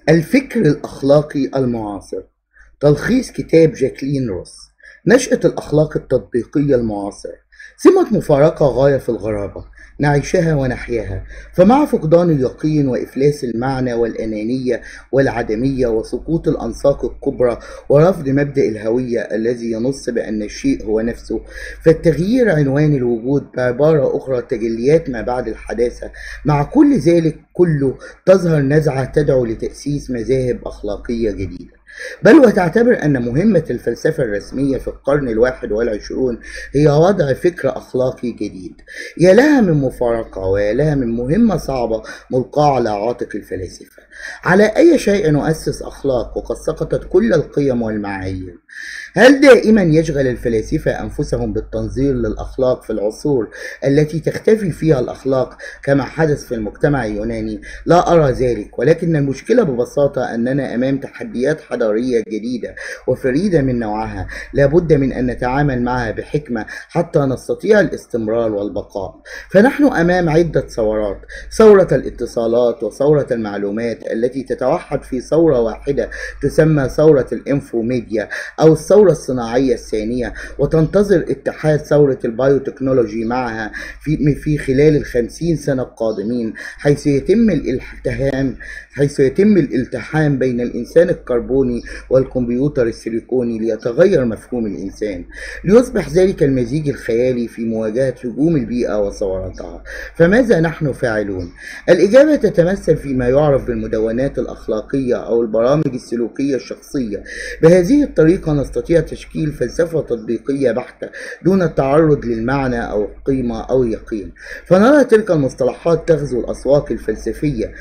الفكر الأخلاقي المعاصر. تلخيص كتاب جاكلين روس. نشأة الأخلاق التطبيقية المعاصرة. سمة مفارقة غاية في الغرابة نعيشها ونحياها، فمع فقدان اليقين وإفلاس المعنى والأنانية والعدمية وسقوط الأنساق الكبرى ورفض مبدأ الهوية الذي ينص بأن الشيء هو نفسه، فالتغيير عنوان الوجود، بعبارة أخرى تجليات ما بعد الحداثة. مع كل ذلك كله تظهر نزعة تدعو لتأسيس مذاهب أخلاقية جديدة، بل وتعتبر أن مهمة الفلسفة الرسمية في القرن ال21 هي وضع فكر أخلاقي جديد. يا لها من مفارقة ويا لها من مهمة صعبة ملقاة على عاتق الفلاسفة. على أي شيء نؤسس أخلاق وقد سقطت كل القيم والمعايير؟ هل دائما يشغل الفلاسفة أنفسهم بالتنظير للأخلاق في العصور التي تختفي فيها الأخلاق كما حدث في المجتمع اليوناني؟ لا أرى ذلك، ولكن المشكلة ببساطة أننا أمام تحديات حضارية جديدة وفريدة من نوعها، لابد من أن نتعامل معها بحكمة حتى نستطيع الاستمرار والبقاء. فنحن أمام عدة ثورات: ثورة الاتصالات وثورة المعلومات التي تتوحد في ثورة واحدة تسمى ثورة الإنفوميديا أو الثورة الصناعية الثانية، وتنتظر اتحاد ثورة البايوتكنولوجي معها في خلال ال50 سنة القادمين، حيث يتم الالتحام بين الإنسان الكربوني والكمبيوتر السيليكوني ليتغير مفهوم الإنسان، ليصبح ذلك المزيج الخيالي في مواجهة هجوم البيئة وثوراتها. فماذا نحن فاعلون؟ الإجابة تتمثل فيما يعرف بالمدونات الأخلاقية أو البرامج السلوكية الشخصية. بهذه الطريقة نستطيع تشكيل فلسفة تطبيقية بحتة دون التعرض للمعنى أو القيمة أو اليقين، فنرى تلك المصطلحات تغزو الأسواق الفلسفية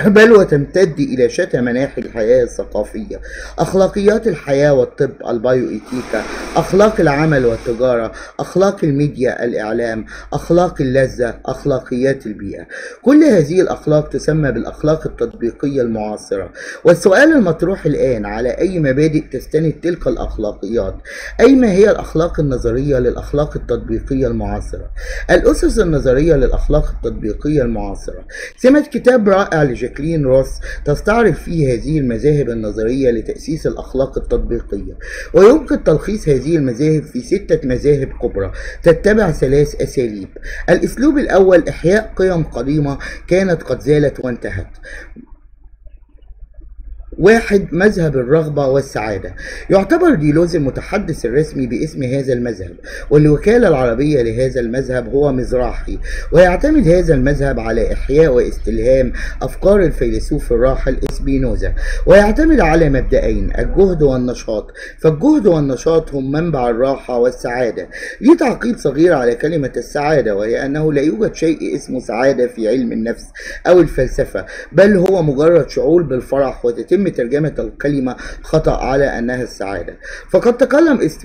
بل وتمتد إلى شتى مناحي الحياة الثقافية: أخلاقيات الحياة والطب، البايوإيتيكا، أخلاق العمل والتجارة، أخلاق الميديا الإعلام، أخلاق اللذة، أخلاقيات البيئة. كل هذه الأخلاق تسمى بالأخلاق التطبيقية المعاصرة. والسؤال المطروح الآن: على أي مبادئ تستند تلك الأخلاقيات؟ أي ما هي الأخلاق النظرية للأخلاق التطبيقية المعاصرة؟ الأسس النظرية للأخلاق التطبيقية المعاصرة. سمة كتاب رائع جاكلين روس تستعرض فيه هذه المذاهب النظرية لتأسيس الأخلاق التطبيقية، ويمكن تلخيص هذه المذاهب في 6 مذاهب كبرى تتبع 3 أساليب. الأسلوب الأول: إحياء قيم قديمة كانت قد زالت وانتهت. 1. مذهب الرغبة والسعادة. يعتبر ديلوز المتحدث الرسمي باسم هذا المذهب، والوكالة العربية لهذا المذهب هو مزراحي، ويعتمد هذا المذهب على إحياء واستلهام أفكار الفيلسوف الراحل اسبينوزا، ويعتمد على مبدأين: الجهد والنشاط، فالجهد والنشاط هم منبع الراحة والسعادة. ليه تعقيب صغير على كلمة السعادة، وهي أنه لا يوجد شيء اسمه سعادة في علم النفس أو الفلسفة، بل هو مجرد شعور بالفرح، وتتم ترجمة الكلمة خطأ على أنها السعادة.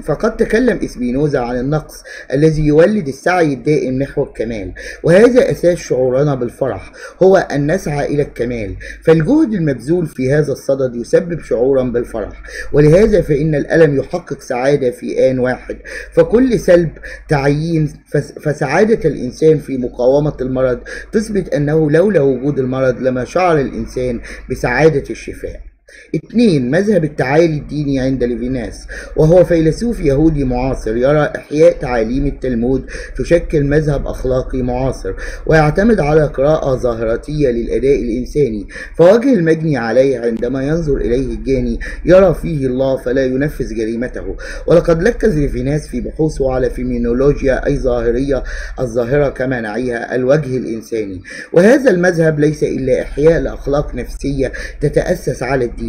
فقد تكلم اسبينوزا عن النقص الذي يولد السعي الدائم نحو الكمال، وهذا أساس شعورنا بالفرح، هو أن نسعى إلى الكمال. فالجهد المبذول في هذا الصدد يسبب شعورا بالفرح، ولهذا فإن الألم يحقق سعادة في آن واحد. فكل سلب تعيين فسعادة الإنسان في مقاومة المرض تثبت أنه لولا وجود المرض لما شعر الإنسان بسعادة الشفاء. 2. مذهب التعالي الديني عند ليفيناس، وهو فيلسوف يهودي معاصر يرى إحياء تعاليم التلمود تشكل مذهب أخلاقي معاصر، ويعتمد على قراءة ظاهراتية للأداء الإنساني، فوجه المجني عليه عندما ينظر إليه الجاني يرى فيه الله فلا ينفذ جريمته. ولقد ركز ليفيناس في بحوثه على فيمينولوجيا أي ظاهرية، الظاهرة كما نعيها الوجه الإنساني. وهذا المذهب ليس إلا إحياء لأخلاق نفسية تتأسس على الدين.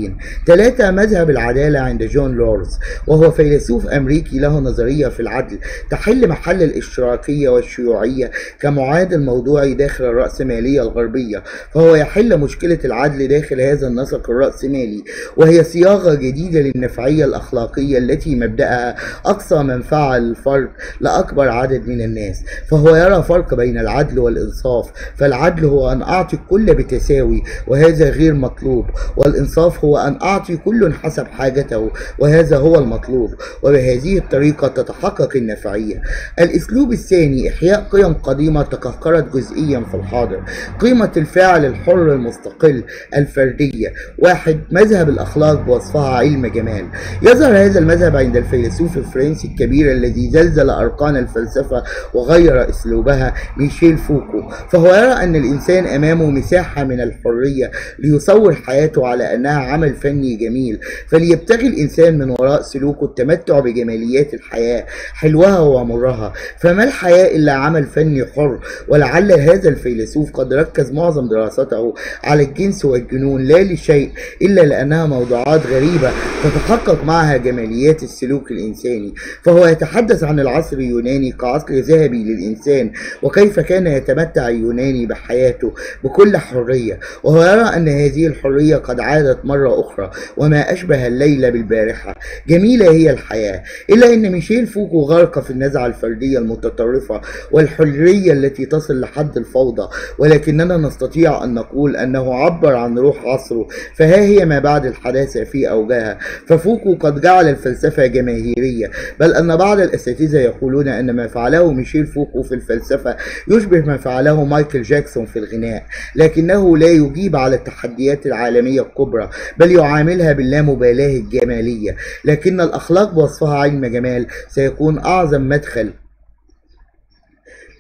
3. مذهب العدالة عند جون رولز، وهو فيلسوف أمريكي له نظرية في العدل تحل محل الاشتراكية والشيوعية كمعادل موضوعي داخل الرأسمالية الغربية، فهو يحل مشكلة العدل داخل هذا النسق الرأسمالي، وهي صياغة جديدة للنفعية الأخلاقية التي مبدأها أقصى منفعة للفرد لأكبر عدد من الناس. فهو يرى فرق بين العدل والإنصاف، فالعدل هو أن أعطي الكل بتساوي وهذا غير مطلوب، والإنصاف الهدف هو أن أعطي كل حسب حاجته، وهذا هو المطلوب، وبهذه الطريقة تتحقق النفعية. الأسلوب الثاني إحياء قيم قديمة تقهقرت جزئيا في الحاضر. قيمة الفاعل الحر المستقل الفردية. 1. مذهب الأخلاق بوصفها علم جمال. يظهر هذا المذهب عند الفيلسوف الفرنسي الكبير الذي زلزل أركان الفلسفة وغير أسلوبها، ميشيل فوكو، فهو يرى أن الإنسان أمامه مساحة من الحرية ليصور حياته على أنها عمل فني جميل، فليبتغي الإنسان من وراء سلوكه التمتع بجماليات الحياة حلوها ومرها. فما الحياة إلا عمل فني حر؟ ولعل هذا الفيلسوف قد ركز معظم دراسته على الجنس والجنون لا لشيء إلا لأنها موضوعات غريبة تتحقق معها جماليات السلوك الإنساني. فهو يتحدث عن العصر اليوناني كعصر ذهبي للإنسان، وكيف كان يتمتع اليوناني بحياته بكل حرية، وهو يرى أن هذه الحرية قد عادت مرة أخرى، وما أشبه الليلة بالبارحة. جميلة هي الحياة، إلا أن ميشيل فوكو غرق في النزعة الفردية المتطرفة والحرية التي تصل لحد الفوضى، ولكننا نستطيع أن نقول أنه عبر عن روح عصره، فها هي ما بعد الحداثة في أوجها. ففوكو قد جعل الفلسفة جماهيرية، بل أن بعض الأساتذة يقولون أن ما فعله ميشيل فوكو في الفلسفة يشبه ما فعله مايكل جاكسون في الغناء، لكنه لا يجيب على التحديات العالمية الكبرى، بل يعاملها باللامبالاة الجمالية. لكن الأخلاق بوصفها علم جمال سيكون أعظم مدخل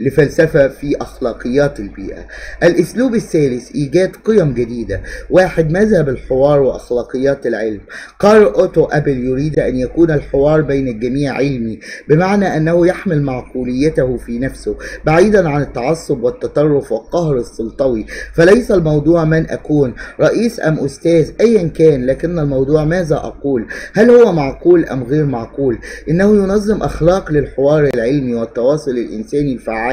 لفلسفة في أخلاقيات البيئة. الأسلوب الثالث إيجاد قيم جديدة. 1. مذهب الحوار وأخلاقيات العلم. قال أوتو أبل يريد أن يكون الحوار بين الجميع علمي، بمعنى أنه يحمل معقوليته في نفسه بعيدا عن التعصب والتطرف والقهر السلطوي. فليس الموضوع من أكون، رئيس أم أستاذ أيا كان، لكن الموضوع ماذا أقول، هل هو معقول أم غير معقول. إنه ينظم أخلاق للحوار العلمي والتواصل الإنساني الفعال،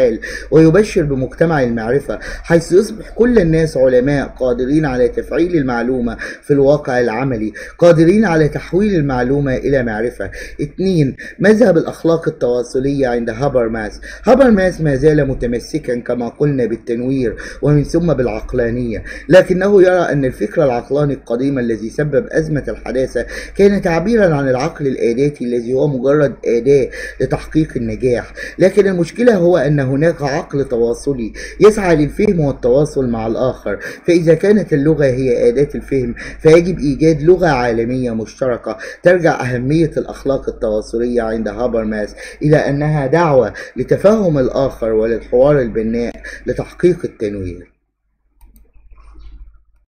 ويبشر بمجتمع المعرفة حيث يصبح كل الناس علماء قادرين على تفعيل المعلومة في الواقع العملي، قادرين على تحويل المعلومة إلى معرفة. 2. مذهب الأخلاق التواصلية عند هابرماس. هابرماس ما زال متمسكا كما قلنا بالتنوير ومن ثم بالعقلانية، لكنه يرى أن الفكر العقلاني القديم الذي سبب أزمة الحداثة كان تعبيرا عن العقل الآلاتي الذي هو مجرد أداة لتحقيق النجاح. لكن المشكلة هو أن هناك عقل تواصلي يسعى للفهم والتواصل مع الآخر، فإذا كانت اللغة هي أداة الفهم فيجب إيجاد لغة عالمية مشتركة. ترجع أهمية الأخلاق التواصلية عند هابرماس إلى أنها دعوة لتفهم الآخر وللحوار البناء لتحقيق التنوير.